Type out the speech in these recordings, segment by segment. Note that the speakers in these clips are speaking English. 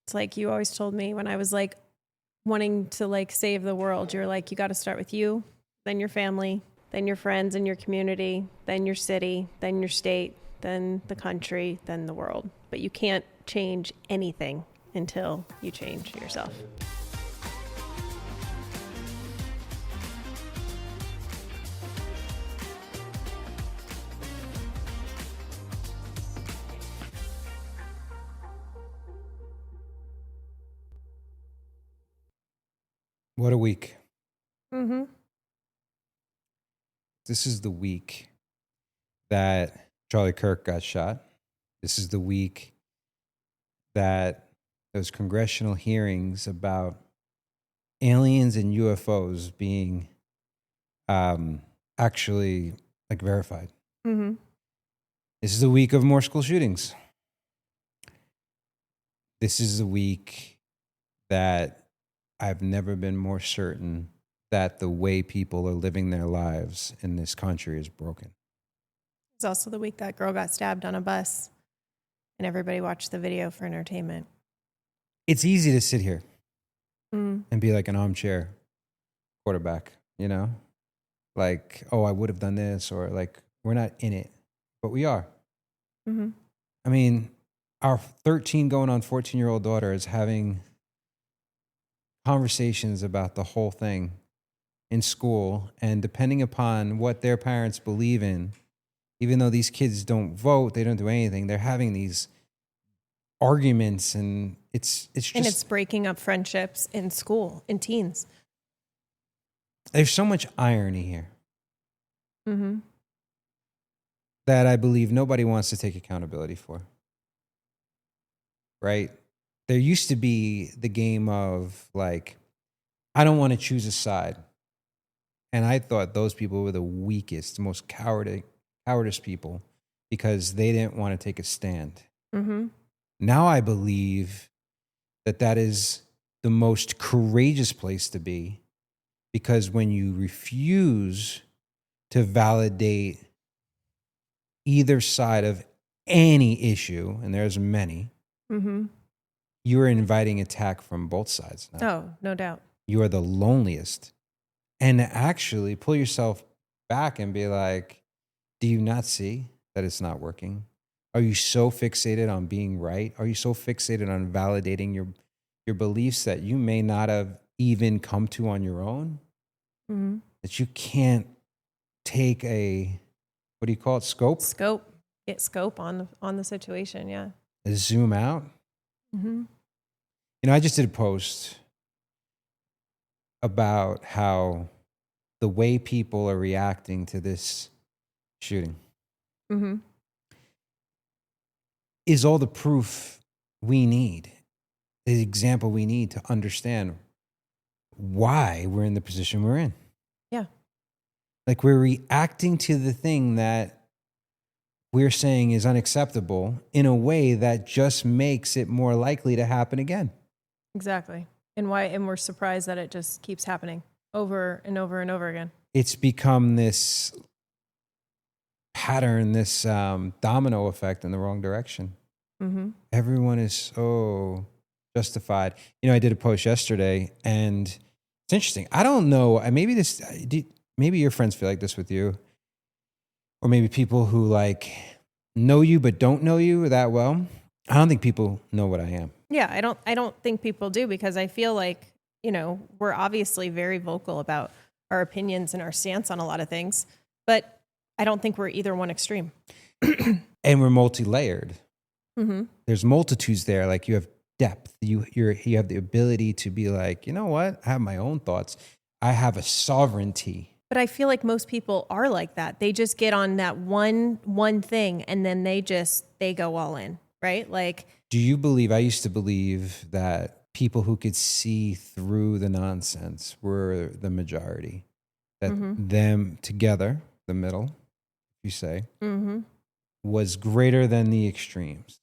It's like you always told me when I was like wanting to like save the world, you're like, you got to start with you, then your family, then your friends and your community, then your city, then your state, then the country, then the world. But you can't change anything until you change yourself. What a week. Mm-hmm. This is the week that Charlie Kirk got shot. This is the week that those congressional hearings about aliens and UFOs being actually like verified. Mm-hmm. This is the week of more school shootings. This is the week that I've never been more certain that the way people are living their lives in this country is broken. It's also the week that girl got stabbed on a bus and everybody watched the video for entertainment. It's easy to sit here Mm. and be like an armchair quarterback, you know? Like, oh, I would have done this, or like, we're not in it, but we are. Mm-hmm. I mean, our 13 going on 14-year-old daughter is having conversations about the whole thing in school, and depending upon what their parents believe in, even though these kids don't vote, they don't do anything, they're having these arguments, and it's just, and it's breaking up friendships in school, in teens. There's so much irony here. Mm-hmm. That I believe nobody wants to take accountability for. Right? There used to be the game of like, I don't want to choose a side. And I thought those people were the weakest, most cowardice people because they didn't want to take a stand. Mm-hmm. Now I believe that is the most courageous place to be, because when you refuse to validate either side of any issue, and there's many, Mm-hmm. you are inviting attack from both sides now. Oh, no doubt. You are the loneliest. And actually pull yourself back and be like, do you not see that it's not working? Are you so fixated on being right? Are you so fixated on validating your beliefs that you may not have even come to on your own? Mm-hmm. That you can't take a, what do you call it, scope? Get scope on the situation, yeah. Zoom out. Mm-hmm. You know, I just did a post about how the way people are reacting to this shooting Mm-hmm. is all the proof we need, the example we need to understand why we're in the position we're in. Yeah. Like, we're reacting to the thing that we're saying is unacceptable in a way that just makes it more likely to happen again. Exactly. And we're surprised that it just keeps happening over and over and over again. It's become this pattern, this domino effect in the wrong direction. Mm-hmm. Everyone is so justified. You know, I did a post yesterday, and it's interesting. I don't know. Maybe your friends feel like this with you, or maybe people who like know you but don't know you that well. I don't think people know what I am. Yeah, I don't think people do, because I feel like, you know, we're obviously very vocal about our opinions and our stance on a lot of things, but I don't think we're either one extreme. And we're multi-layered. Mm-hmm. There's multitudes there. Like, you have depth. You have the ability to be like, you know what? I have my own thoughts. I have a sovereignty. But I feel like most people are like that. They just get on that one thing, and then they go all in, right? Like, do you believe, I used to believe that people who could see through the nonsense were the majority, that mm-hmm. them together, the middle, you say, mm-hmm. was greater than the extremes.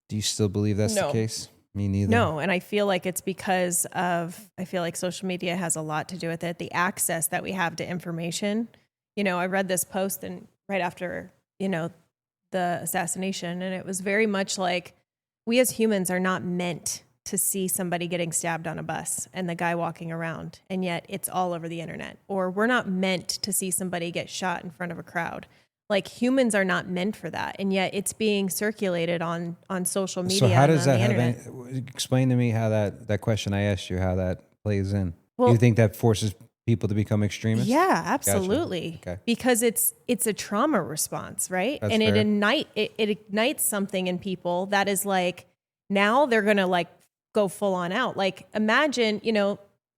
Do you still believe that's the case? Me neither. No, and I feel like it's because I feel like social media has a lot to do with it. The access that we have to information. You know, I read this post and right after, you know, the assassination, and it was very much like we as humans are not meant to see somebody getting stabbed on a bus and the guy walking around, and yet it's all over the internet. Or we're not meant to see somebody get shot in front of a crowd. Like, humans are not meant for that, and yet it's being circulated on social media. So how does that internet. explain to me how that question I asked you, how that plays in? Well, Do you think that forces people to become extremists? Yeah, absolutely. Gotcha. Okay. Because it's a trauma response, right? That's and fair. it ignites something in people that is like, now they're going to like go full on out. Like, imagine,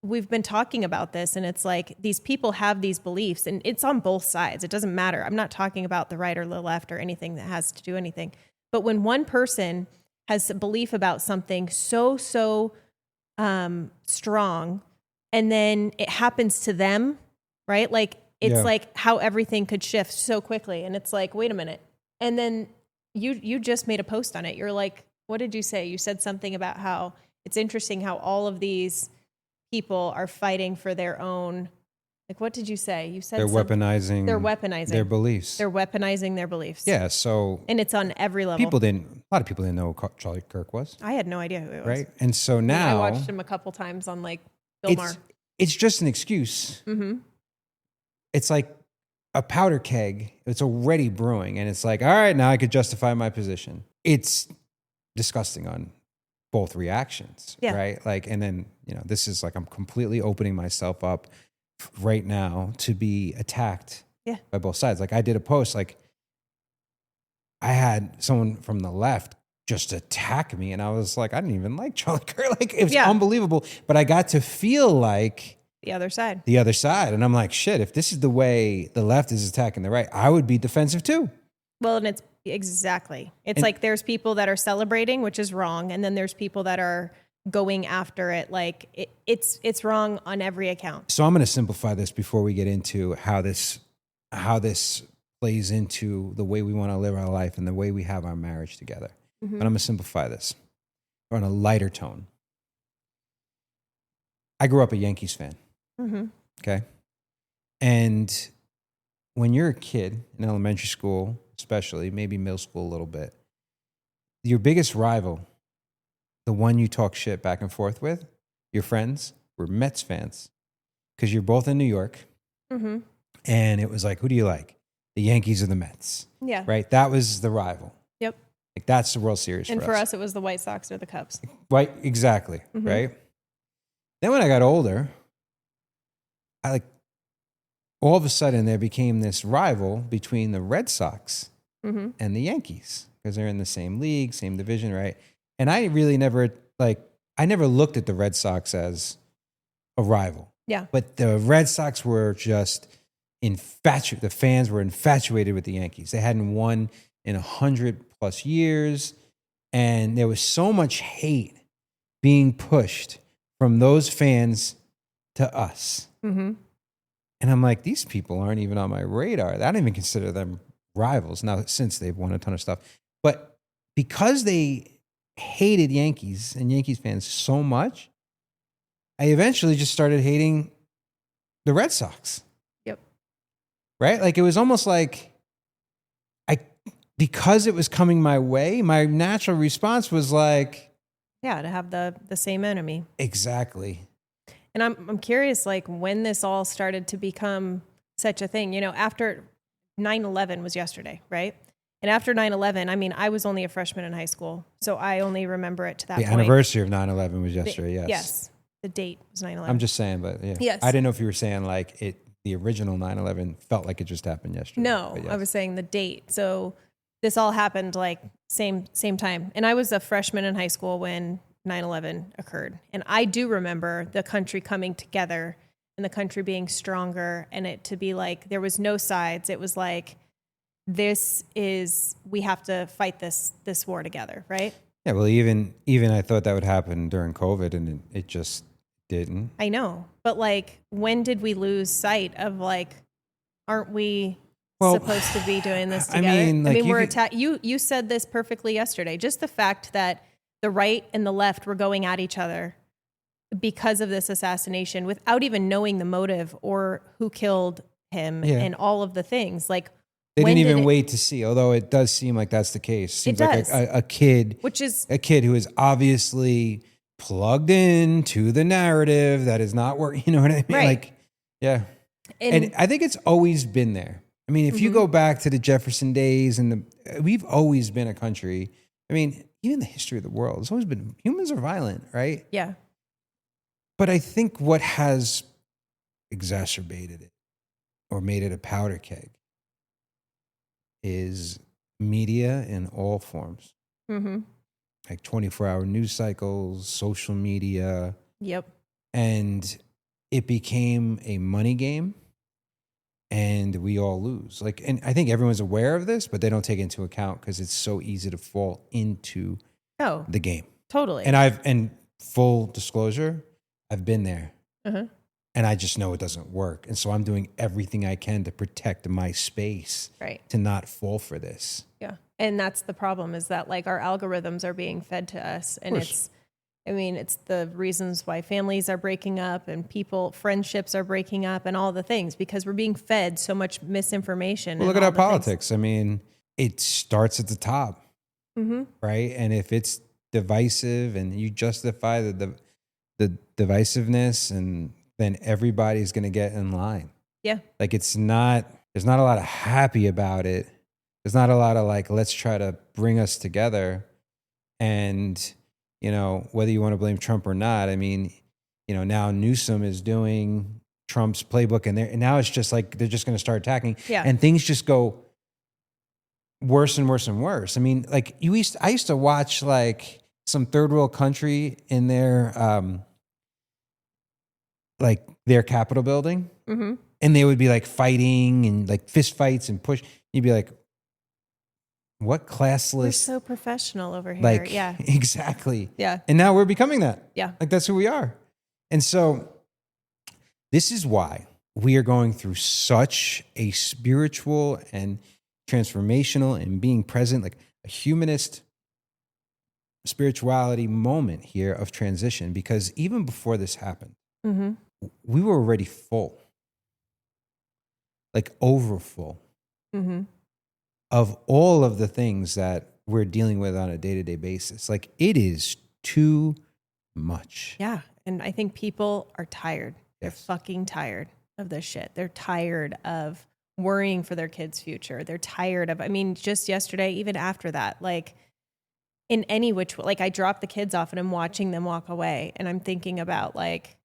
we've been talking about this, and it's like these people have these beliefs, and it's on both sides. It doesn't matter. I'm not talking about the right or the left or anything that has to do anything. But when one person has a belief about something so strong, and then it happens to them, right? Like, it's like how everything could shift so quickly. And it's like, wait a minute. And then you just made a post on it. You're like, what did you say? You said something about how it's interesting how all of these people are fighting for their own, like, what did you say? You said they're weaponizing their beliefs. They're weaponizing their beliefs. Yeah. So, and it's on every level. A lot of people didn't know who Charlie Kirk was. I had no idea who it was. Right. And so now I watched him a couple times on like Bill Maher. It's just an excuse. Mm-hmm. It's like a powder keg. It's already brewing. And it's like, all right, now I could justify my position. It's disgusting on both reactions. Yeah. Right. Like, and then, this is like, I'm completely opening myself up right now to be attacked by both sides. Like, I did a post, like, I had someone from the left just attack me, and I was like, I didn't even like Charlie Kirk. Like, it was unbelievable. But I got to feel like the other side. And I'm like, shit, if this is the way the left is attacking the right, I would be defensive too. Well, and it's exactly. It's like there's people that are celebrating, which is wrong, and then there's people that are going after it. Like, it's wrong on every account. So I'm going to simplify this before we get into how this plays into the way we want to live our life and the way we have our marriage together. Mm-hmm. But I'm going to simplify this on a lighter tone. I grew up a Yankees fan. Mm-hmm. Okay. And when you're a kid in elementary school, especially, maybe middle school a little bit, your biggest rival, the one you talk shit back and forth with, your friends, were Mets fans. Because you're both in New York. Mm-hmm. And it was like, who do you like? The Yankees or the Mets? Yeah. Right? That was the rival. Yep. Like, that's the World Series and for us, it was the White Sox or the Cubs. Right, exactly, Mm-hmm. right? Then when I got older, all of a sudden there became this rival between the Red Sox mm-hmm. and the Yankees because they're in the same league, same division, right? And I really never looked at the Red Sox as a rival. Yeah. But the Red Sox were just infatuated. The fans were infatuated with the Yankees. They hadn't won in 100+ years. And there was so much hate being pushed from those fans to us. Mm-hmm. And I'm like, these people aren't even on my radar. I don't even consider them rivals now, since they've won a ton of stuff. But because they hated Yankees and Yankees fans so much, I eventually just started hating the Red Sox. Yep. Right? Like, it was almost like because it was coming my way, my natural response was like, yeah, to have the same enemy. Exactly. And I'm curious, like, when this all started to become such a thing. After 9/11 was yesterday, right? And after 9/11, I mean, I was only a freshman in high school, so I only remember it to that point. The anniversary of 9/11 was yesterday, yes. Yes. The date was 9/11. I'm just saying, but yeah. Yes. I didn't know if you were saying like the original 9/11 felt like it just happened yesterday. No, yes. I was saying the date. So this all happened like same time. And I was a freshman in high school when 9/11 occurred. And I do remember the country coming together and the country being stronger, and it to be like there was no sides. It was like, we have to fight this war together, right? Yeah, well, even I thought that would happen during COVID, and it just didn't. I know. But like, when did we lose sight of like, aren't we supposed to be doing this together? I mean, we're you said this perfectly yesterday. Just the fact that the right and the left were going at each other because of this assassination without even knowing the motive or who killed him and all of the things. Like, They When didn't did even it- wait to see, although it does seem like that's the case. Seems like does. a kid, which is a kid who is obviously plugged into the narrative that is not working. You know what I mean? Right. Like, yeah. And I think it's always been there. I mean, if you go back to the Jefferson days we've always been a country. I mean, even the history of the world, it's always been, humans are violent, right? yeah. But I think what has exacerbated it or made it a powder keg is media in all forms, Mm-hmm. like 24-hour news cycles, social media, Yep. and it became a money game, and we all lose. Like, and I think everyone's aware of this, but they don't take it into account because it's so easy to fall into Oh, the game. totally. And full disclosure, I've been there. Uh-huh. And I just know it doesn't work. And so I'm doing everything I can to protect my space, Right. to not fall for this. Yeah. And that's the problem, is that like our algorithms are being fed to us. And course. it's the reasons why families are breaking up and friendships are breaking up and all the things, because we're being fed so much misinformation. Well, look and at all our the politics. I mean, it starts at the top, right? And if it's divisive and you justify the divisiveness, and then everybody's going to get in line. Yeah. Like, there's not a lot of happy about it. There's not a lot of like, let's try to bring us together. And, you know, whether you want to blame Trump or not, I mean, you know, now Newsom is doing Trump's playbook, and now it's just like, they're just going to start attacking. Yeah. And things just go worse and worse and worse. I mean, like I used to watch like some third world country in their, like their Capitol building, and they would be like fighting and like fist fights and push. You'd be like, what classless? We're so professional over here. Like, yeah. exactly. Yeah. And now we're becoming that. Yeah. Like, that's who we are. And so this is why we are going through such a spiritual and transformational and being present, like a humanist spirituality moment here of transition, because even before this happened, we were already full, like over full of all of the things that we're dealing with on a day-to-day basis. Like, it is too much. Yeah. And I think people are tired. They're Yes. fucking tired of this shit. They're tired of worrying for their kids' future. They're tired of, I mean, just yesterday, even after that, like in any which, like I dropped the kids off and I'm watching them walk away, and I'm thinking about like,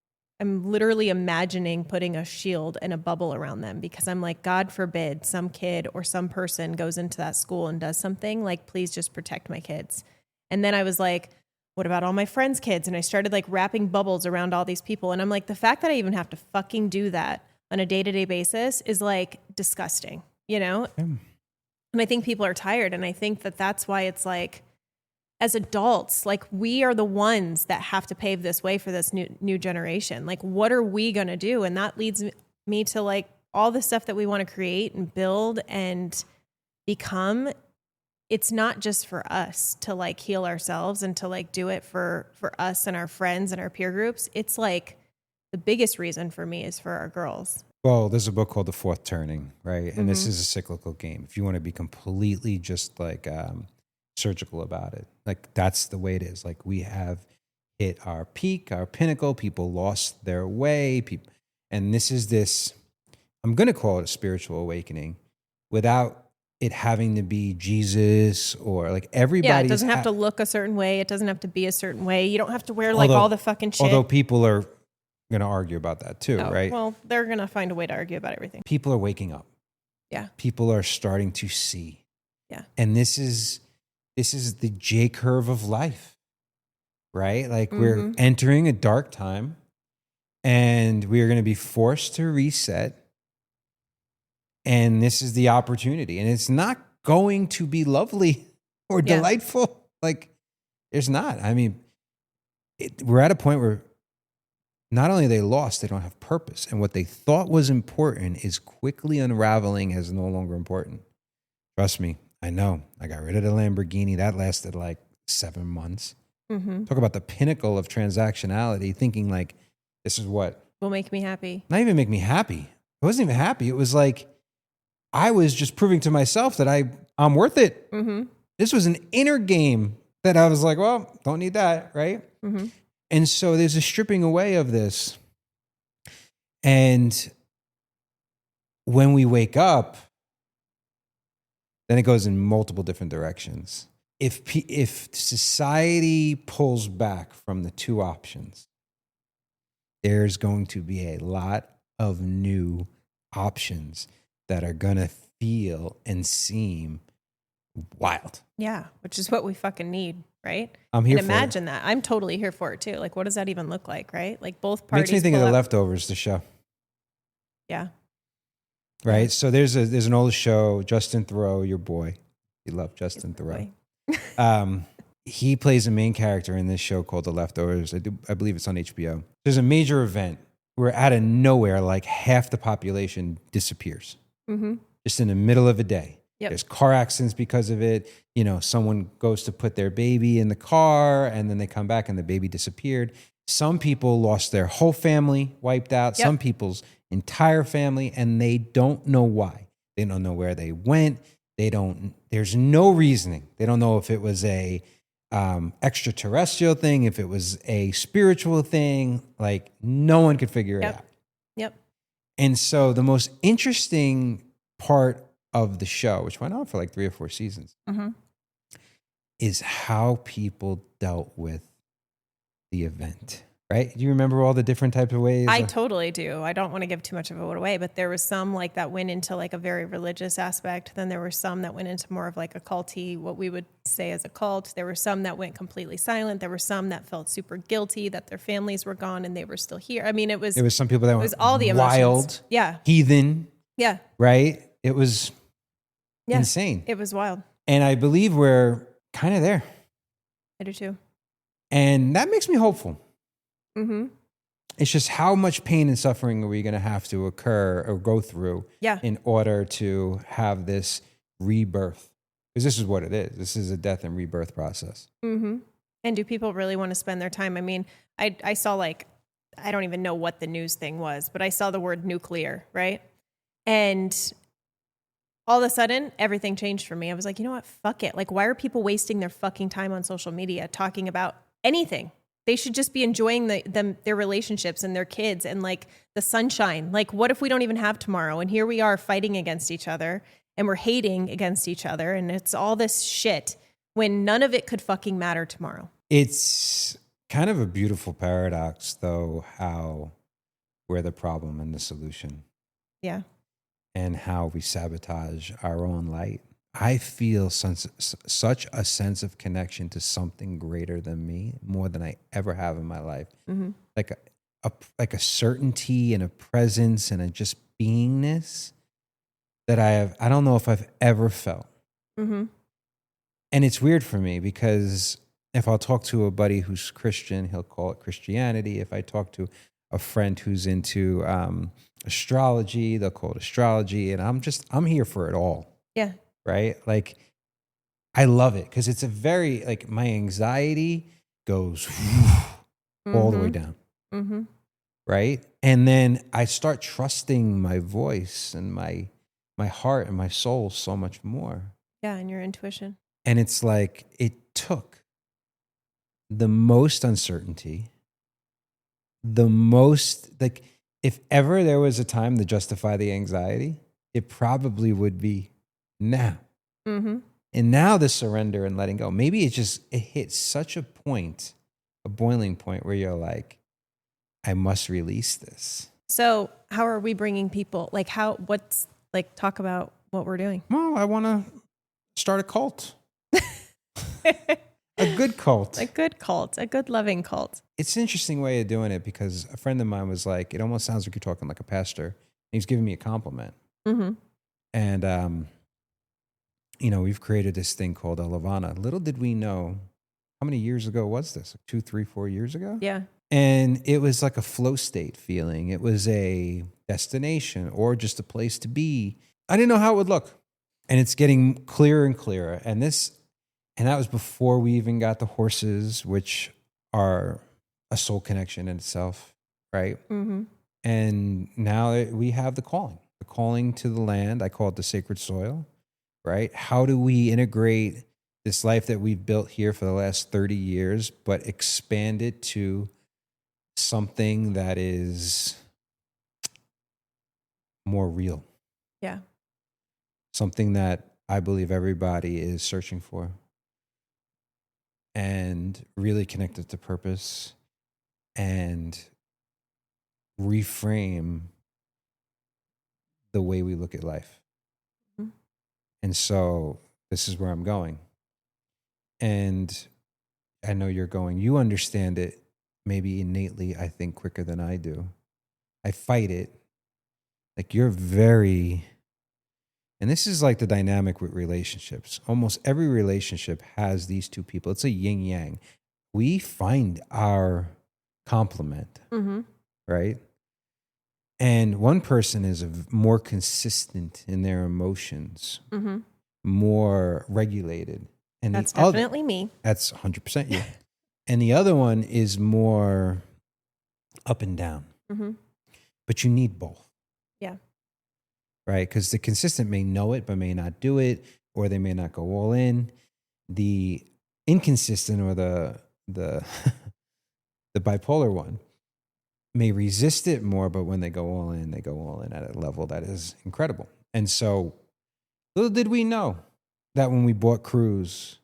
I'm literally imagining putting a shield and a bubble around them, because I'm like, God forbid some kid or some person goes into that school and does something, like, please just protect my kids. And then I was like, what about all my friends' kids? And I started like wrapping bubbles around all these people. And I'm like, the fact that I even have to fucking do that on a day-to-day basis is like disgusting, you know? And I think people are tired. And I think that that's why it's like, as adults, like, we are the ones that have to pave this way for this new generation. Like, what are we going to do? And that leads me to like all the stuff that we want to create and build and become. It's not just for us to like heal ourselves and to like do it for us and our friends and our peer groups. It's like the biggest reason for me is for our girls. Well, there's a book called The Fourth Turning, right? And this is a cyclical game. If you want to be completely just like surgical about it, like, that's the way it is. Like, we have hit our peak, our pinnacle. People lost their way. And this is this, I'm going to call it a spiritual awakening, without it having to be Jesus or like everybody. Yeah, it doesn't have to look a certain way. It doesn't have to be a certain way. You don't have to wear like all the fucking shit. Although people are going to argue about that too, right? Well, they're going to find a way to argue about everything. People are waking up. Yeah. People are starting to see. Yeah. And this is the J curve of life, right? Like, we're entering a dark time, and we are going to be forced to reset. And this is the opportunity. And it's not going to be lovely or delightful. Like, it's not. I mean, we're at a point where not only are they lost, they don't have purpose. And what they thought was important is quickly unraveling as no longer important. Trust me, I know. I got rid of the Lamborghini. That lasted like 7 months. Talk about the pinnacle of transactionality, thinking like, this is what will make me happy. not even make me happy. I wasn't even happy. It was like, I was just proving to myself that I'm worth it. Mm-hmm. This was an inner game that I was like, well, don't need that, right? Mm-hmm. And so there's a stripping away of this. And when we wake up, then it goes in multiple different directions. If society pulls back from the two options, there's going to be a lot of new options that are going to feel and seem wild. Yeah, which is what we fucking need, right? I'm here and for imagine that. I'm totally here for it too. Like, what does that even look like, right? Like both it. parties. Makes me think of pull The up- Leftovers, the show. Yeah. Right? Yeah. So there's an old show, Justin Theroux, your boy. You love Justin Theroux. He plays a main character in this show called The Leftovers. I believe it's on HBO. There's a major event where out of nowhere, like half the population disappears. Mm-hmm. Just in the middle of a day. Yep. There's car accidents because of it. You know, someone goes to put their baby in the car and then they come back and the baby disappeared. Some people lost their whole family, wiped out. Yep. Some people's entire family, and they don't know why. They don't know where they went. There's no reasoning. They don't know if it was a extraterrestrial thing, if it was a spiritual thing. Like, no one could figure it out. Yep. And so the most interesting part of the show, which went on for like 3 or 4 seasons, Mm-hmm. is how people dealt with the event. Right? Do you remember all the different types of ways? I totally do. I don't want to give too much of it away, but there was some like that went into like a very religious aspect. Then there were some that went into more of like a culty, what we would say as a cult. There were some that went completely silent. There were some that felt super guilty that their families were gone and they were still here. I mean, it was some people that was were all the emotions. wild, Yeah. heathen, Yeah. right? It was Yeah. insane. It was wild. And I believe we're kind of there. I do too. And that makes me hopeful. Mm-hmm. It's just how much pain and suffering are we going to have to occur or go through in order to have this rebirth? Because this is what it is. This is a death and rebirth process. Mm-hmm. And do people really want to spend their time? I mean, I saw like, I don't even know what the news thing was, but I saw the word nuclear, right? And all of a sudden, everything changed for me. I was like, you know what? Fuck it. Like, why are people wasting their fucking time on social media talking about anything? They should just be enjoying their relationships and their kids and like the sunshine. Like, what if we don't even have tomorrow? And here we are fighting against each other and we're hating against each other. And it's all this shit when none of it could fucking matter tomorrow. It's kind of a beautiful paradox, though, how we're the problem and the solution. Yeah. And how we sabotage our own light. I feel such a sense of connection to something greater than me, more than I ever have in my life. Mm-hmm. Like a certainty and a presence and a just beingness that I don't know if I've ever felt. Mm-hmm. And it's weird for me because if I'll talk to a buddy who's Christian, he'll call it Christianity. If I talk to a friend who's into astrology, they'll call it astrology. And I'm here for it all. Yeah. Right? Like, I love it because it's a very, like, my anxiety goes all the way down. Mm-hmm. Right? And then I start trusting my voice and my heart and my soul so much more. Yeah, and your intuition. And it's like, it took the most uncertainty, the most, like, if ever there was a time to justify the anxiety, it probably would be now. Mm-hmm. And now the surrender and letting go. Maybe it hits such a point, a boiling point where you're like, I must release this. So how are we bringing people, like talk about what we're doing. Well, I want to start a cult. A good cult. A good cult, a good loving cult. It's an interesting way of doing it because a friend of mine was like, it almost sounds like you're talking like a pastor. And he's giving me a compliment. Mm-hmm. And, we've created this thing called a Levana. Little did we know, how many years ago was this? 2, 3, 4 years ago? Yeah. And it was like a flow state feeling. It was a destination or just a place to be. I didn't know how it would look. And it's getting clearer and clearer. And that was before we even got the horses, which are a soul connection in itself, right? Mm-hmm. And now we have the calling. The calling to the land. I call it the sacred soil, right? How do we integrate this life that we've built here for the last 30 years, but expand it to something that is more real? Yeah. Something that I believe everybody is searching for, and really connected to purpose, and reframe the way we look at life. Mhm. And so this is where I'm going. And I know you're going. You understand it maybe innately, I think, quicker than I do. I fight it. Like, you're very, and this is like the dynamic with relationships. Almost every relationship has these two people. It's a yin yang. We find our complement, Mm-hmm. right? And one person is more consistent in their emotions, Mm-hmm. more regulated. And That's the other, definitely me. that's 100% you. And the other one is more up and down. Mm-hmm. But you need both. Yeah. Right? Because the consistent may know it, but may not do it, or they may not go all in. The inconsistent, or the the bipolar one, may resist it more, but when they go all in at a level that is incredible. And so, little did we know that when we bought Cruise,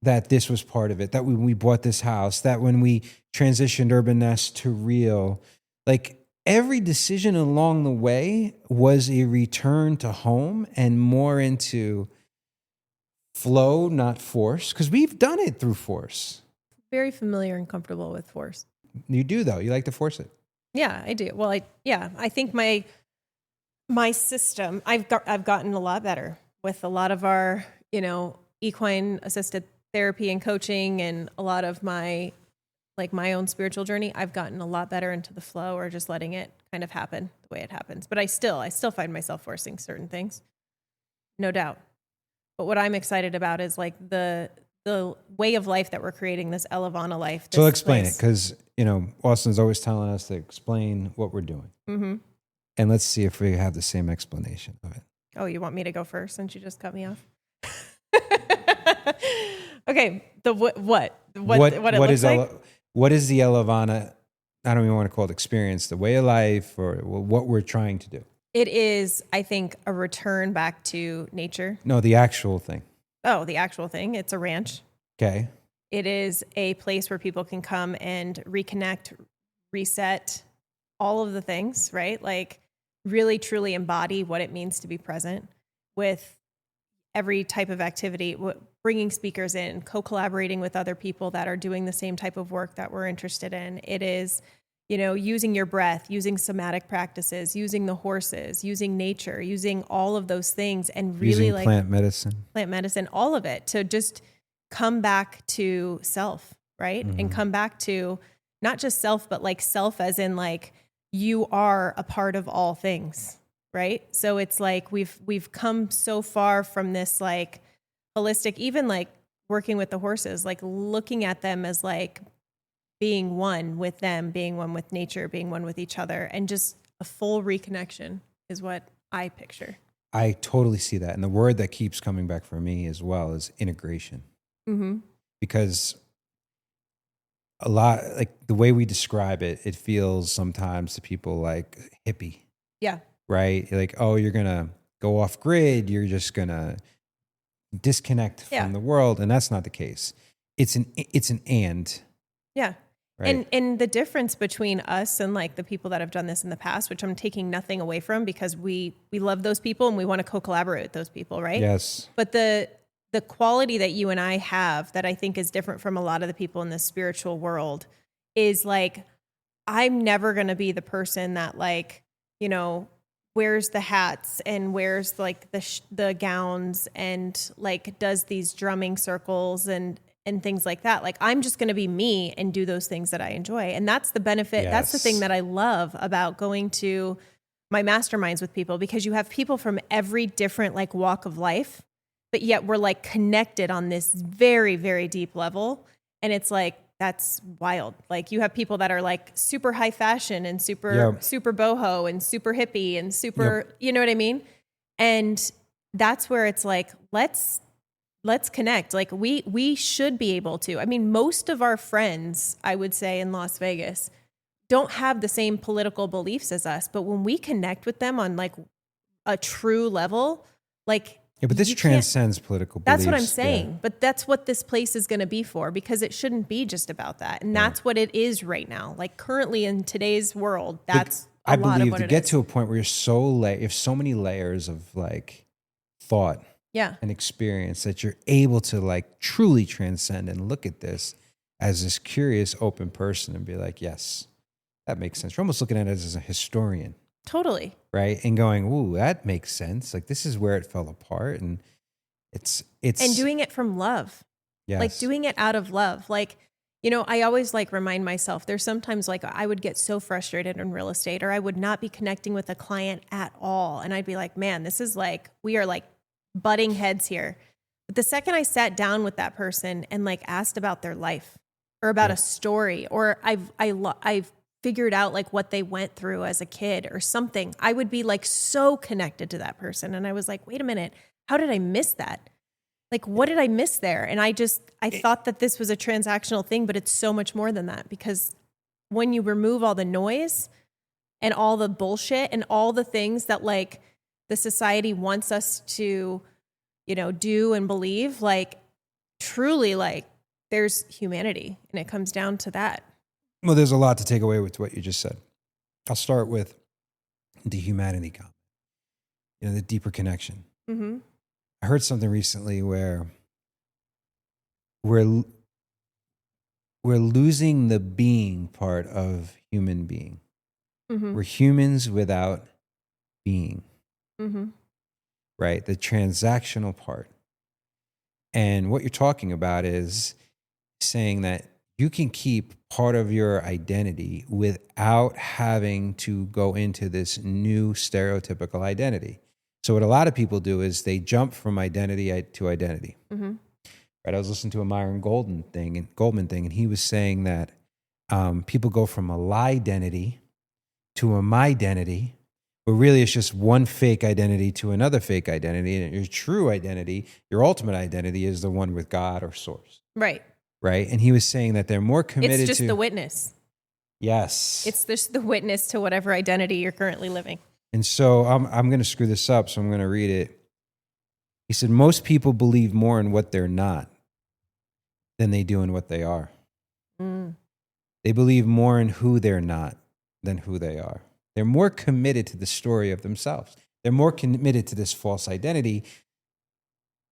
that this was part of it, that when we bought this house, that when we transitioned Urban Nest to Real, like, every decision along the way was a return to home and more into flow, not force, because we've done it through force. Very familiar and comfortable with force. You do, though. You like to force it. Yeah, I do. Well, I think my system, I've gotten a lot better with a lot of our, equine assisted therapy and coaching, and a lot of my own spiritual journey. I've gotten a lot better into the flow, or just letting it kind of happen the way it happens. But I still find myself forcing certain things, no doubt. But what I'm excited about is like the way of life that we're creating, this Elavana life. So explain it, because Austin's always telling us to explain what we're doing. Mm-hmm. And let's see if we have the same explanation of it. Oh, you want me to go first since you just cut me off? Okay. The what it looks like? What is the Elavana? I don't even want to call it experience, the way of life, or what we're trying to do. It is, I think, a return back to nature. No, the actual thing. Oh, the actual thing. It's a ranch. Okay. It is a place where people can come and reconnect, reset, all of the things, right? Like, really, truly embody what it means to be present with every type of activity, bringing speakers in, co-collaborating with other people that are doing the same type of work that we're interested in. It is, using your breath, using somatic practices, using the horses, using nature, using all of those things, and really using plant medicine, all of it, to just come back to self, right? Mm-hmm. And come back to not just self, but like self as in like, you are a part of all things, right? So it's like we've come so far from this like holistic, even like working with the horses, like looking at them as like being one with them, being one with nature, being one with each other, and just a full reconnection is what I picture. I totally see that. And the word that keeps coming back for me as well is integration. Mm-hmm. Because a lot, like the way we describe it, it feels sometimes to people like hippie. Yeah. Right? Like, oh, you're going to go off grid. You're just going to disconnect from the world. And that's not the case. It's an and. Yeah. Right? And the difference between us and like the people that have done this in the past, which I'm taking nothing away from, because we love those people and we want to co-collaborate with those people, right? Yes. But the quality that you and I have that I think is different from a lot of the people in the spiritual world is like, I'm never going to be the person that like, wears the hats and wears like the gowns and like does these drumming circles and things like that. Like, I'm just going to be me and do those things that I enjoy. And that's the benefit. Yes. That's the thing that I love about going to my masterminds with people, because you have people from every different like walk of life, but yet we're like connected on this very, very deep level. And it's like, that's wild. Like you have people that are like super high fashion and super Yep. super boho and super hippie and super, you know what I mean? And that's where it's like, let's connect. Like we should be able to. I mean, most of our friends, I would say in Las Vegas, don't have the same political beliefs as us, but when we connect with them on like a true level, like Yeah, but this transcends political beliefs. that's what I'm saying. Yeah. But that's what this place is going to be for, because it shouldn't be just about that. And that's what it is right now. Like currently in today's world, that's I a lot of believe what to it get is. to a point where you have so many layers of like thought Yeah. and experience that you're able to like truly transcend and look at this as this curious, open person and be like, yes, that makes sense. You're almost looking at it as a historian. Totally. Right. And going, ooh, that makes sense. Like this is where it fell apart. And it's And doing it from love. yes. Like doing it out of love. Like, you know, I always like remind myself, there's sometimes like I would get so frustrated in real estate, or I would not be connecting with a client at all. And I'd be like, man, this is like, we are like butting heads here. But the second I sat down with that person and like asked about their life or about a story, or I've figured out like what they went through as a kid or something, I would be like so connected to that person. And I was like, wait a minute, how did I miss that? Like, what did I miss there? And I thought that this was a transactional thing, but it's so much more than that, because when you remove all the noise and all the bullshit and all the things that like the society wants us to, you know, do and believe, like truly, like there's humanity, and it comes down to that. Well, there's a lot to take away with what you just said. I'll start with the humanity comment, you know, the deeper connection. Mm-hmm. I heard something recently where we're losing the being part of human being. Mm-hmm. We're humans without being, Mm-hmm. right? The transactional part. And what you're talking about is saying that you can keep part of your identity without having to go into this new stereotypical identity. So what a lot of people do is they jump from identity to identity. Mm-hmm. Right? I was listening to a Myron Goldman thing, and he was saying that people go from a lie identity to a my identity, but really it's just one fake identity to another fake identity. And your true identity, your ultimate identity, is the one with God or source. Right. Right? And he was saying that they're more committed to... It's just the witness. Yes. It's just the witness to whatever identity you're currently living. And so I'm going to screw this up, so I'm going to read it. He said, most people believe more in what they're not than they do in what they are. Mm. They believe more in who they're not than who they are. They're more committed to the story of themselves. They're more committed to this false identity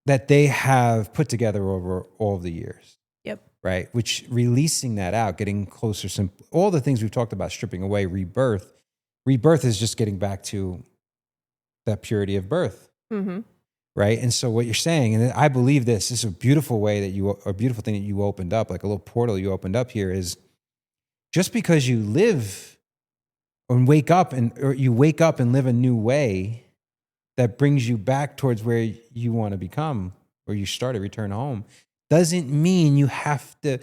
that they have put together over all the years. Yep. Right? Which, releasing that out, getting closer, all the things we've talked about, stripping away, rebirth is just getting back to that purity of birth. Mm-hmm. Right? And so what you're saying, and I believe this is a beautiful way a beautiful thing that you opened up, like a little portal you opened up here, is just because you live and wake up and live a new way that brings you back towards where you want to become, or you start to return home, doesn't mean you have to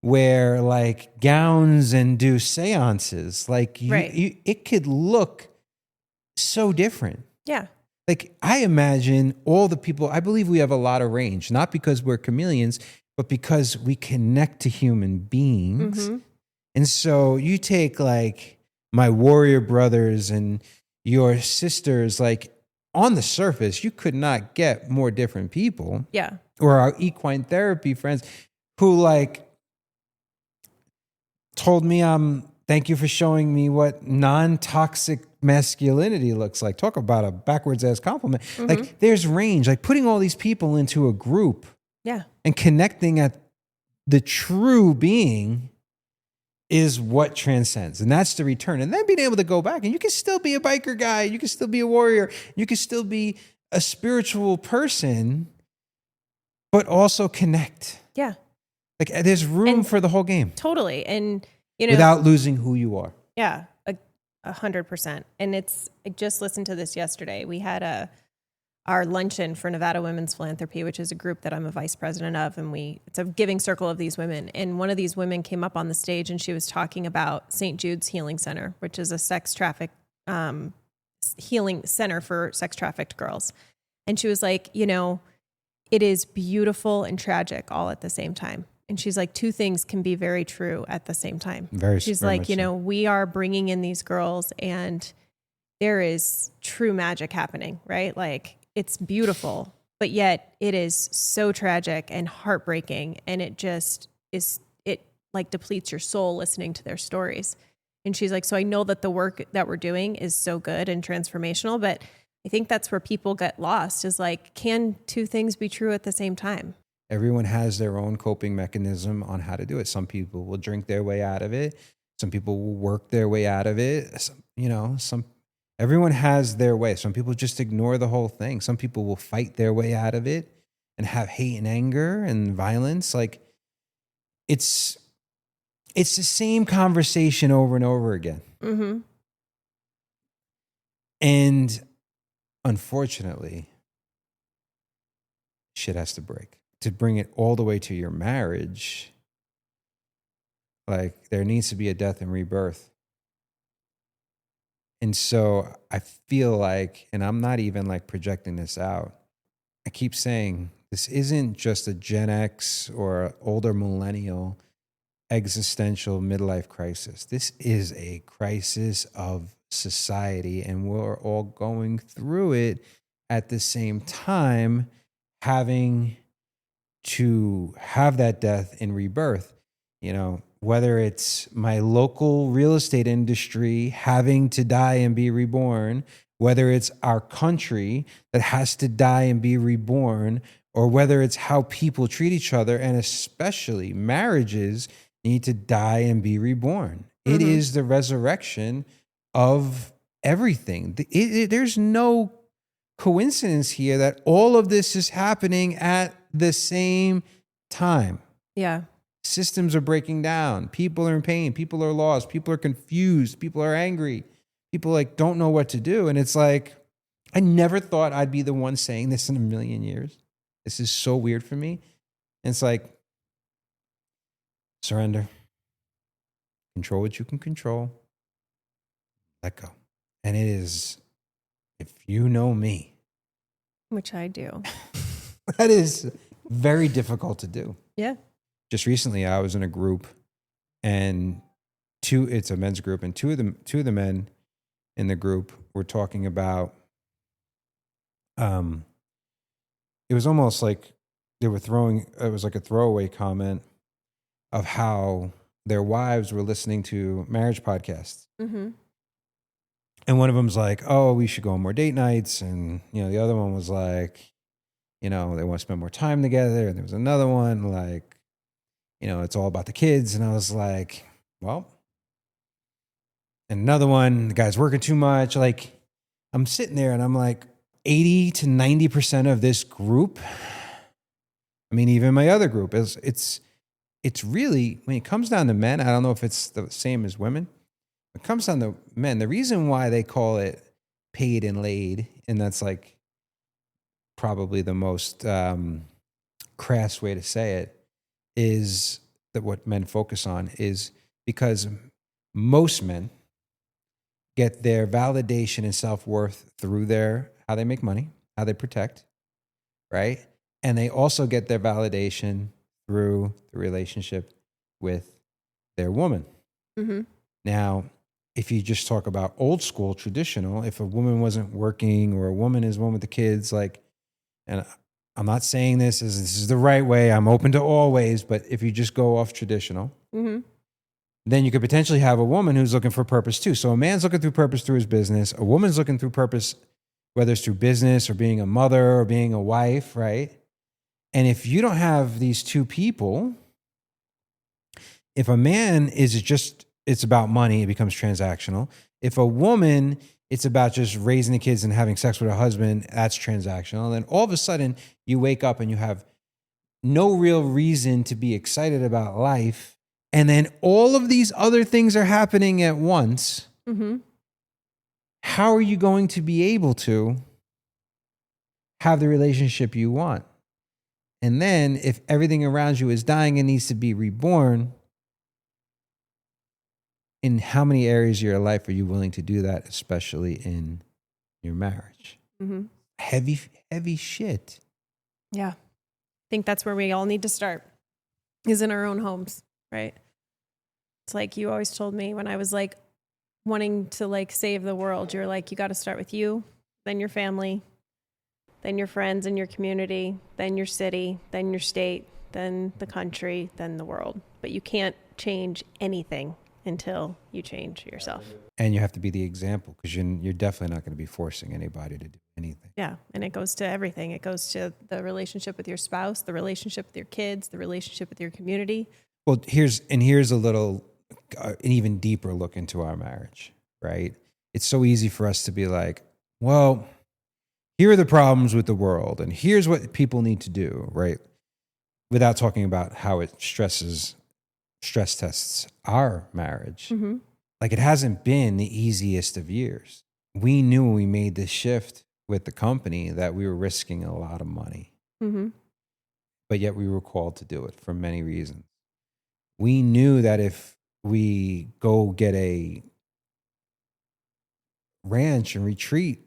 wear like gowns and do seances. Like it could look so different. Yeah. Like I imagine all the people, I believe we have a lot of range, not because we're chameleons, but because we connect to human beings. Mm-hmm. And so you take like my warrior brothers and your sisters, like on the surface, you could not get more different people. Yeah. Or our equine therapy friends who like told me, thank you for showing me what non-toxic masculinity looks like. Talk about a backwards ass compliment. Mm-hmm. Like there's range, like putting all these people into a group and connecting at the true being is what transcends. And that's the return. And then being able to go back, and you can still be a biker guy. You can still be a warrior. You can still be a spiritual person, but also connect. Yeah. Like there's room for the whole game. Totally. And, you know, without losing who you are. Yeah. 100%. And I just listened to this yesterday. We had a our luncheon for Nevada Women's Philanthropy, which is a group that I'm a vice president of. And it's a giving circle of these women. And one of these women came up on the stage and she was talking about St. Jude's Healing Center, which is a sex traffic healing center for sex trafficked girls. And she was like, you know, it is beautiful and tragic all at the same time. And she's like, two things can be very true at the same time. She's like, you know, we are bringing in these girls and there is true magic happening, right? Like, it's beautiful, but yet it is so tragic and heartbreaking. And it just is, it like depletes your soul listening to their stories. And she's like, so I know that the work that we're doing is so good and transformational, but I think that's where people get lost is like, can two things be true at the same time? Everyone has their own coping mechanism on how to do it. Some people will drink their way out of it. Some people will work their way out of it. Everyone has their way. Some people just ignore the whole thing. Some people will fight their way out of it and have hate and anger and violence. Like it's the same conversation over and over again. Mm-hmm. And unfortunately, shit has to break. To bring it all the way to your marriage, like there needs to be a death and rebirth. And so I feel like, and I'm not even like projecting this out, I keep saying this isn't just a Gen X or older millennial existential midlife crisis. This is a crisis of society, and we're all going through it at the same time, having to have that death and rebirth. You know, whether it's my local real estate industry having to die and be reborn, whether it's our country that has to die and be reborn, or whether it's how people treat each other, and especially marriages need to die and be reborn. Mm-hmm. It is the resurrection of everything. There's no coincidence here that all of this is happening at the same time. Yeah. Systems are breaking down. People are in pain. People are lost. People are confused. People are angry. People like don't know what to do. And it's like, I never thought I'd be the one saying this in a million years. This is so weird for me. And it's like, surrender. Control what you can control. Let go. And it is, if you know me. Which I do. That is very difficult to do. Yeah. Just recently, I was in a group, and it's a men's group, and two of the men in the group were talking about, it was almost like it was like a throwaway comment of how their wives were listening to marriage podcasts. Mm-hmm. And one of them's like, oh, we should go on more date nights. And, you know, the other one was like, you know, they want to spend more time together. And there was another one like, you know, it's all about the kids. And I was like, well, and another one, the guy's working too much. Like, I'm sitting there and I'm like, 80 to 90% of this group, I mean, even my other group, it's really, when it comes down to men, I don't know if it's the same as women. When it comes down to men, the reason why they call it paid and laid, and that's like probably the most crass way to say it, is that what men focus on is because most men get their validation and self-worth through how they make money, how they protect, right? And they also get their validation through the relationship with their woman. Mm-hmm. Now, if you just talk about old school, traditional, if a woman wasn't working or a woman is one with the kids, like, and I'm not saying this is the right way, I'm open to all ways, but if you just go off traditional, mm-hmm. then you could potentially have a woman who's looking for purpose too. So a man's looking through purpose through his business, a woman's looking through purpose, whether it's through business or being a mother or being a wife, right? And if you don't have these two people, if a man is just, it's about money, it becomes transactional. If a woman, it's about just raising the kids and having sex with her husband, that's transactional. And then all of a sudden you wake up and you have no real reason to be excited about life. And then all of these other things are happening at once. Mm-hmm. How are you going to be able to have the relationship you want. And then if everything around you is dying and needs to be reborn, in how many areas of your life are you willing to do that, especially in your marriage? Mm-hmm. Heavy, heavy shit. Yeah. I think that's where we all need to start, is in our own homes, right? It's like you always told me when I was like wanting to like save the world, you're like, you got to start with you, then your family, then your friends and your community, then your city, then your state, then the country, then the world. But you can't change anything until you change yourself. And you have to be the example, because you're definitely not going to be forcing anybody to do anything. Yeah. And it goes to everything. It goes to the relationship with your spouse, the relationship with your kids, the relationship with your community. Well, here's a little, an even deeper look into our marriage, right? It's so easy for us to be like, well, here are the problems with the world, and here's what people need to do, right? Without talking about how it stress tests our marriage. Mm-hmm. Like, it hasn't been the easiest of years. We knew when we made this shift with the company that we were risking a lot of money, Mm-hmm. but yet we were called to do it for many reasons. We knew that if we go get a ranch and retreat,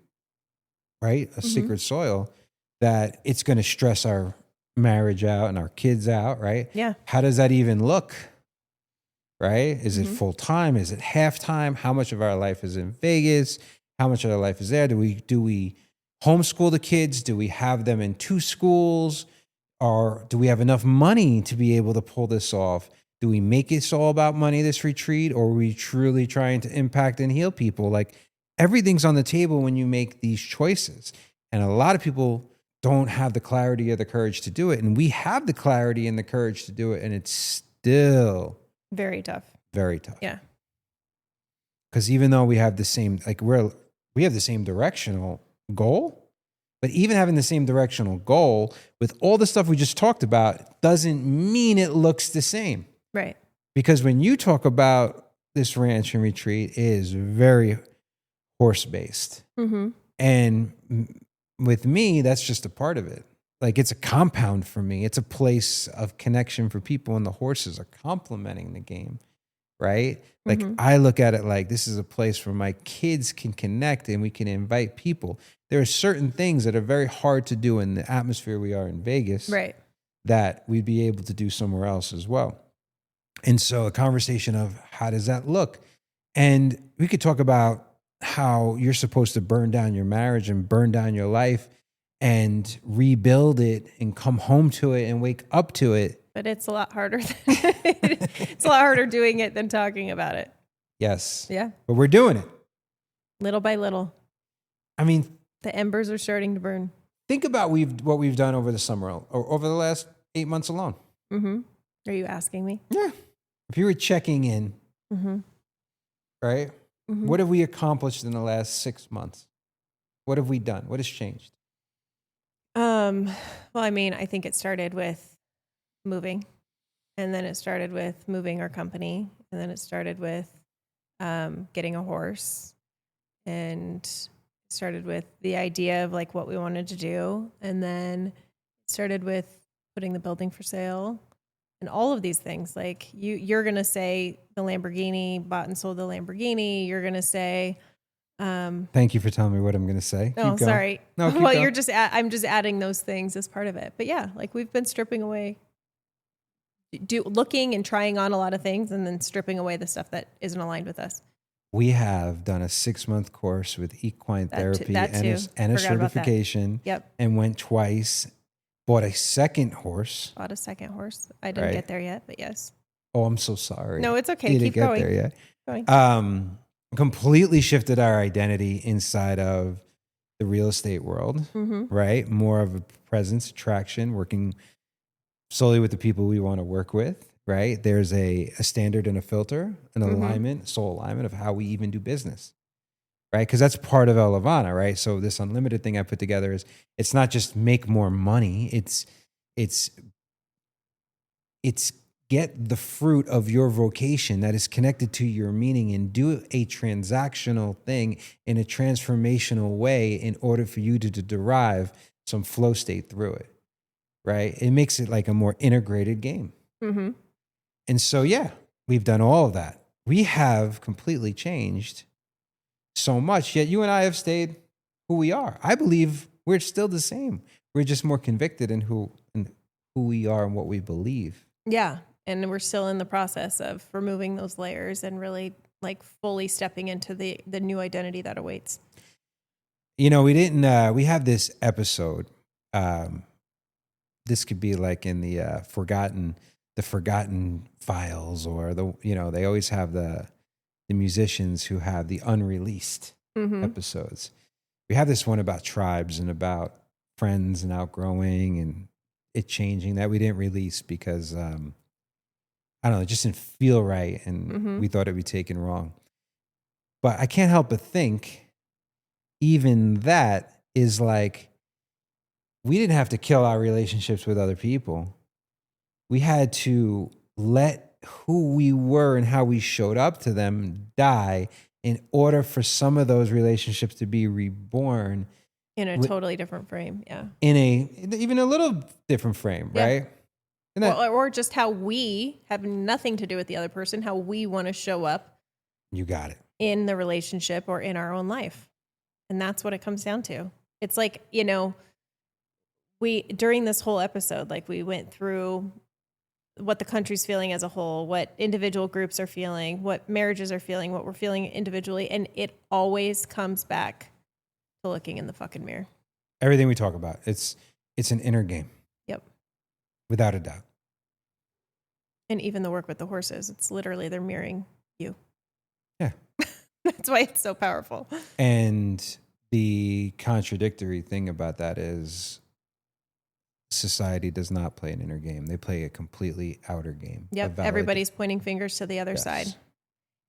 right, a sacred soil, that it's going to stress our marriage out and our kids out, right? Yeah. How does that even look? Right? Is it full time? Is it half time? How much of our life is in Vegas? How much of our life is there? Do we homeschool the kids? Do we have them in two schools? Or do we have enough money to be able to pull this off? Do we make it all about money, this retreat? Or are we truly trying to impact and heal people? Like, everything's on the table when you make these choices. And a lot of people don't have the clarity or the courage to do it. And we have the clarity and the courage to do it. And it's still very tough. Very tough. Yeah. Because even though we have the same, like we have the same directional goal, but even having the same directional goal with all the stuff we just talked about doesn't mean it looks the same. Right. Because when you talk about this ranch and retreat, it is very horse-based. Mm-hmm. And with me, that's just a part of it. Like, it's a compound for me. It's a place of connection for people, and the horses are complementing the game, right? Like, I look at it like this is a place where my kids can connect and we can invite people. There are certain things that are very hard to do in the atmosphere we are in Vegas, right, that we'd be able to do somewhere else as well. And so a conversation of how does that look? And we could talk about how you're supposed to burn down your marriage and burn down your life and rebuild it and come home to it and wake up to it. But it's a lot harder. It's a lot harder doing it than talking about it. Yes. Yeah. But we're doing it. Little by little. I mean, the embers are starting to burn. Think about what we've done over the summer or over the last 8 months alone. Mm-hmm. Are you asking me? Yeah. If you were checking in, right? Mm-hmm. What have we accomplished in the last 6 months? What have we done? What has changed? Well, I mean, I think it started with moving, and then it started with moving our company, and then it started with getting a horse, and started with the idea of like what we wanted to do, and then it started with putting the building for sale, and all of these things. Like you're gonna say the Lamborghini, bought and sold the Lamborghini. You're gonna say. Thank you for telling me what I'm going to say. Oh, sorry. No, well, going. you're just, I'm just adding those things as part of it. But yeah, like we've been stripping away, looking and trying on a lot of things and then stripping away the stuff that isn't aligned with us. We have done a 6-month course with equine therapy and a certification. Yep. And went twice, bought a second horse. Bought a second horse. I didn't get there yet, but yes. Oh, I'm so sorry. No, it's okay. You Keep didn't going. get there yet. Going. Completely shifted our identity inside of the real estate world, right? More of a presence, attraction, working solely with the people we want to work with, right? There's a standard and a filter, an alignment, soul alignment of how we even do business, right? Because that's part of Elavana, right? So this unlimited thing I put together is, it's not just make more money. It's get the fruit of your vocation that is connected to your meaning and do a transactional thing in a transformational way in order for you to derive some flow state through it, right? It makes it like a more integrated game. Mm-hmm. And so, yeah, we've done all of that. We have completely changed so much, yet you and I have stayed who we are. I believe we're still the same. We're just more convicted in who we are and what we believe. Yeah. And we're still in the process of removing those layers and really like fully stepping into the new identity that awaits. You know, we have this episode. This could be like in the forgotten files, or they always have the musicians who have the unreleased episodes. We have this one about tribes and about friends and outgrowing and it changing that we didn't release because, I don't know, it just didn't feel right. And we thought it'd be taken wrong. But I can't help but think even that is like, we didn't have to kill our relationships with other people. We had to let who we were and how we showed up to them die in order for some of those relationships to be reborn in a totally different frame. Yeah. In even a little different frame, right? Or just how we have nothing to do with the other person, how we want to show up. You got it. In the relationship or in our own life. And that's what it comes down to. It's like, during this whole episode, like we went through what the country's feeling as a whole, what individual groups are feeling, what marriages are feeling, what we're feeling individually. And it always comes back to looking in the fucking mirror. Everything we talk about, it's an inner game. Yep. Without a doubt. And even the work with the horses, it's literally they're mirroring you. Yeah. That's why it's so powerful. And the contradictory thing about that is society does not play an inner game. They play a completely outer game. Yep. Everybody's pointing fingers to the other side.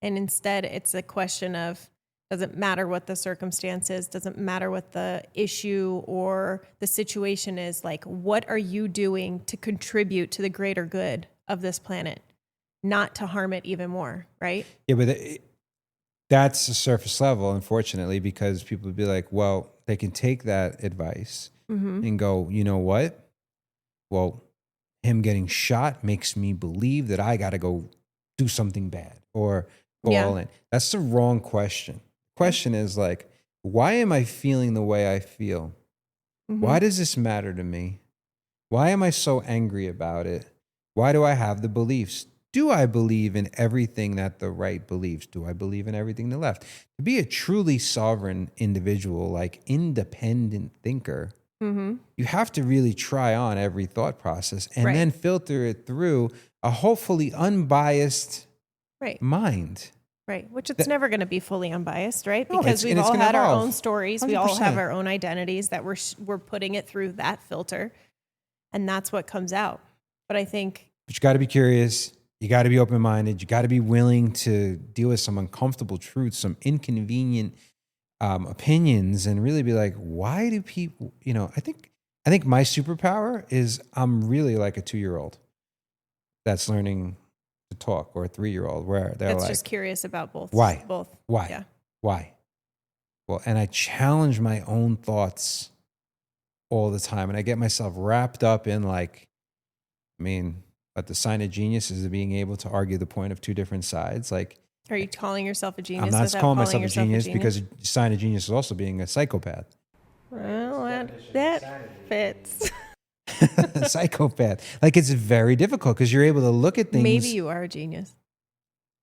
And instead, it's a question of, doesn't matter what the circumstance is, doesn't matter what the issue or the situation is, like, what are you doing to contribute to the greater good of this planet, not to harm it even more, right? Yeah, but that's a surface level, unfortunately, because people would be like, well, they can take that advice and go, you know what? Well, him getting shot makes me believe that I got to go do something bad or go all in. That's the wrong question. The question is like, why am I feeling the way I feel? Why does this matter to me? Why am I so angry about it? Why do I have the beliefs? Do I believe in everything that the right believes? Do I believe in everything the left? To be a truly sovereign individual, like independent thinker, you have to really try on every thought process and then filter it through a hopefully unbiased mind. Right, which it's never going to be fully unbiased, right? No, because we've all had our own stories. 100%. We all have our own identities that we're putting it through that filter. And that's what comes out. But I think... But you got to be curious. You got to be open-minded. You got to be willing to deal with some uncomfortable truths, some inconvenient opinions, and really be like, why do people, I think my superpower is I'm really like a 2-year-old that's learning to talk, or a 3-year-old where they're that's like, just curious about both. Why? Both. Why? Yeah. Why? Well, and I challenge my own thoughts all the time, and I get myself wrapped up in but the sign of genius is being able to argue the point of two different sides. Like, are you calling yourself a genius? I'm not calling myself a genius because a sign of genius is also being a psychopath. Well, that fits. Psychopath. Like, it's very difficult because you're able to look at things. Maybe you are a genius.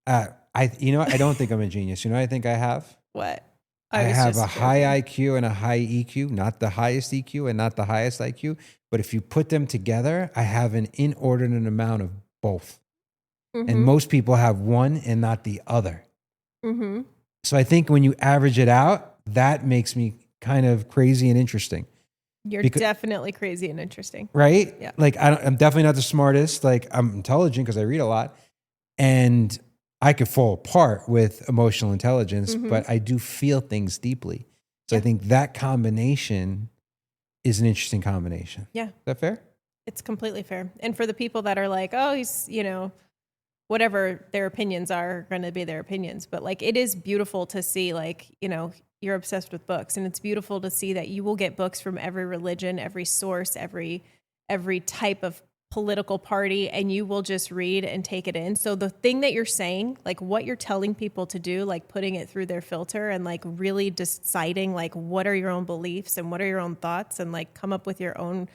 I don't think I'm a genius. I think I have? What? I have a high IQ and a high EQ, not the highest EQ and not the highest IQ. But if you put them together, I have an inordinate amount of both. And most people have one and not the other. So I think when you average it out, that makes me kind of crazy and interesting. You're definitely crazy and interesting. Right? Yeah. Like, I'm definitely not the smartest. Like, I'm intelligent because I read a lot. And I could fall apart with emotional intelligence, but I do feel things deeply. So I think that combination is an interesting combination. Yeah. Is that fair? It's completely fair. And for the people that are like, oh, he's, whatever their opinions are going to be their opinions. But like, it is beautiful to see, like, you're obsessed with books, and it's beautiful to see that you will get books from every religion, every source, every type of political party, and you will just read and take it in. So the thing that you're saying, like what you're telling people to do, like putting it through their filter and like really deciding like what are your own beliefs and what are your own thoughts, and like come up with your own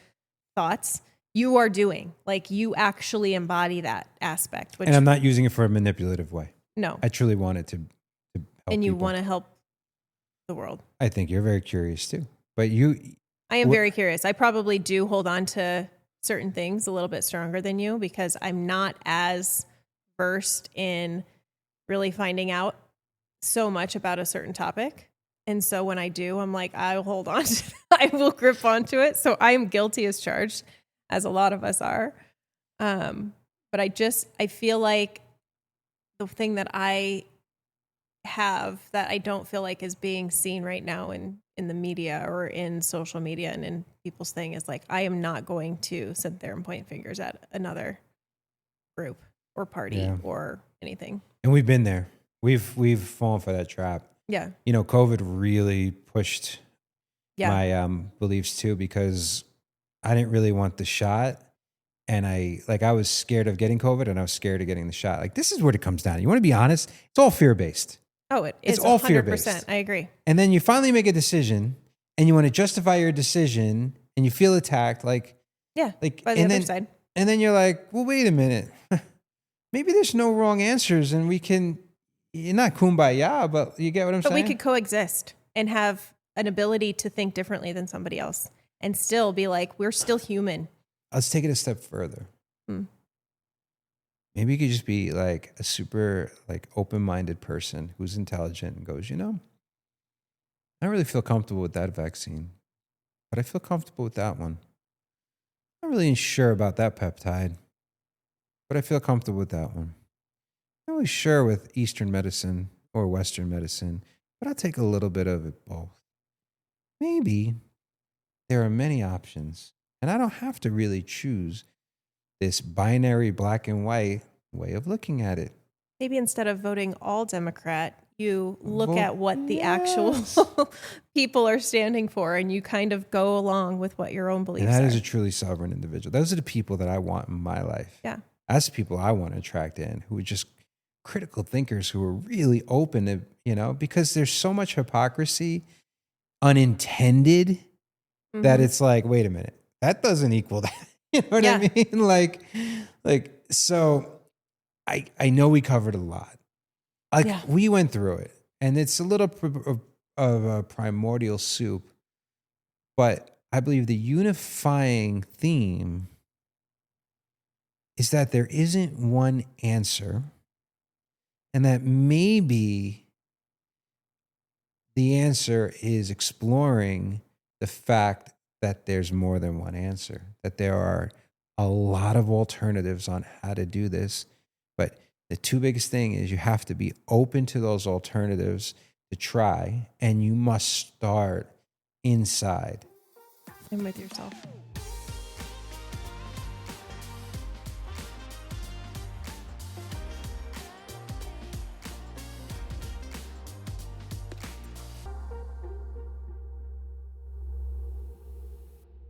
thoughts, you are doing. Like you actually embody that aspect. Which, and I'm not using it for a manipulative way. No. I truly want it to help and you people. want to help the world. I think you're very curious too. But I am very curious. I probably do hold on to certain things a little bit stronger than you because I'm not as versed in really finding out so much about a certain topic. And so when I do, I'm like, I'll hold on. I will grip onto it. So I am guilty as charged, as a lot of us are. But I feel like the thing that I have that I don't feel like is being seen right now in the media or in social media and in people's thing is like, I am not going to sit there and point fingers at another group or party or anything. And we've been there. We've fallen for that trap. Yeah. You know, COVID really pushed my beliefs too, because I didn't really want the shot. And I was scared of getting COVID and I was scared of getting the shot. Like, this is what it comes down to. You want to be honest? It's all fear-based. Oh, it's all 100%. Fear-based. I agree. And then you finally make a decision and you want to justify your decision and you feel attacked. By the other side. And then you're like, well, wait a minute. Maybe there's no wrong answers and we can, you're not kumbaya, but you get what I'm saying? But we could coexist and have an ability to think differently than somebody else and still be like, we're still human. Let's take it a step further. Maybe you could just be like a super open-minded person who's intelligent and goes, I don't really feel comfortable with that vaccine, but I feel comfortable with that one. I'm not really sure about that peptide, but I feel comfortable with that one. I'm not really sure with Eastern medicine or Western medicine, but I'll take a little bit of it both. Maybe there are many options, and I don't have to really choose this binary black and white way of looking at it. Maybe instead of voting all Democrat, you look at what the actual people are standing for and you kind of go along with what your own beliefs are. And that is a truly sovereign individual. Those are the people that I want in my life. Yeah. That's the people I want to attract in, who are just critical thinkers, who are really open to, because there's so much hypocrisy, unintended, that it's like, wait a minute, that doesn't equal that. You know what I mean? So I know we covered a lot. We went through it, and it's a little of a primordial soup, but I believe the unifying theme is that there isn't one answer, and that maybe the answer is exploring the fact that there's more than one answer, that there are a lot of alternatives on how to do this. But the two biggest thing is you have to be open to those alternatives to try, and you must start inside. And with yourself.